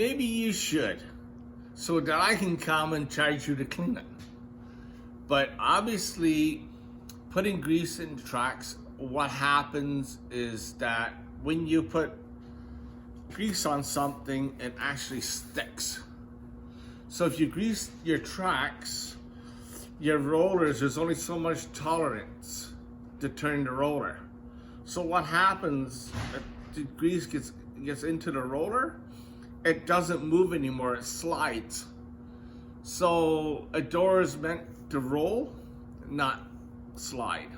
maybe you should, so that I can come and charge you to clean it. But obviously, putting grease in tracks, what happens is that when you put grease on something, it actually sticks. So if you grease your tracks, your rollers, there's only so much tolerance to turn the roller. So what happens, if the grease gets into the roller, it doesn't move anymore, it slides. So a door is meant to roll, not slide.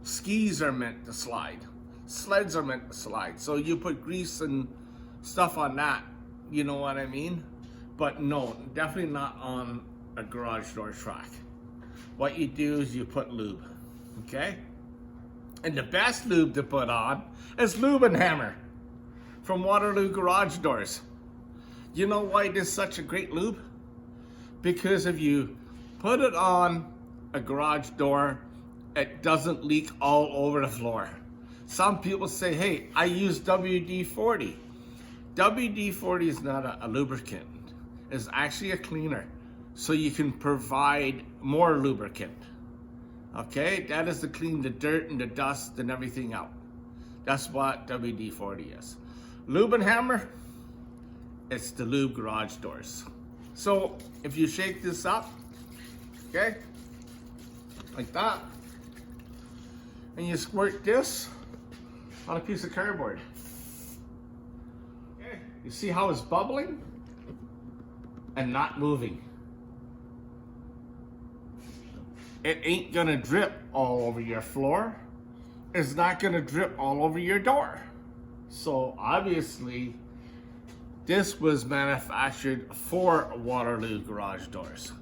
Skis are meant to slide. Sleds are meant to slide. So you put grease and stuff on that, you know what I mean? But no, definitely not on a garage door track. What you do is you put lube, okay? And the best lube to put on is Lubricate from Waterloo Garage Doors. You know why this is such a great lube? Because if you put it on a garage door, it doesn't leak all over the floor. Some people say, hey, I use WD-40. WD-40 is not a lubricant. It's actually a cleaner. So you can provide more lubricant. Okay, that is to clean the dirt and the dust and everything out. That's what WD-40 is. Lubricate, it's the lube garage doors. So if you shake this up, okay, like that, and you squirt this on a piece of cardboard. Okay, you see how it's bubbling and not moving. It ain't gonna drip all over your floor. It's not gonna drip all over your door. So obviously, this was manufactured for Waterloo Garage Doors,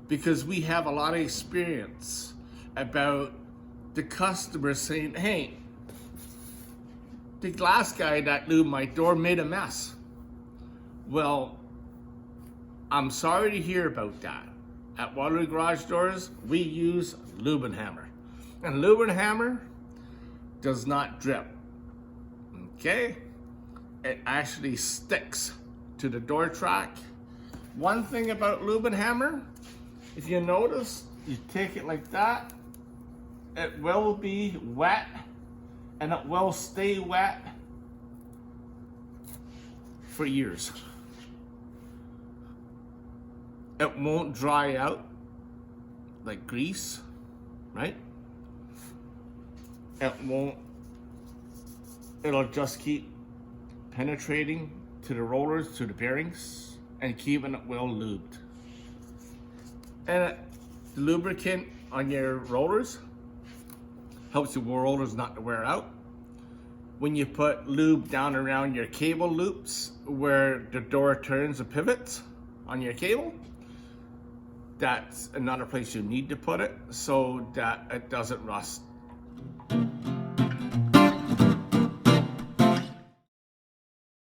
because we have a lot of experience about the customer saying, hey, the glass guy that lubed my door made a mess. Well, I'm sorry to hear about that. At Waterloo Garage Doors, we use Lubricate. And Lubricate does not drip, okay? It actually sticks to the door track. One thing about Lubricate, if you notice, you take it like that, it will be wet and it will stay wet for years. It won't dry out like grease, right? It'll just keep penetrating to the rollers, to the bearings, and keeping it well lubed. And the lubricant on your rollers helps your rollers not to wear out. When you put lube down around your cable loops where the door turns and pivots on your cable, that's another place you need to put it so that it doesn't rust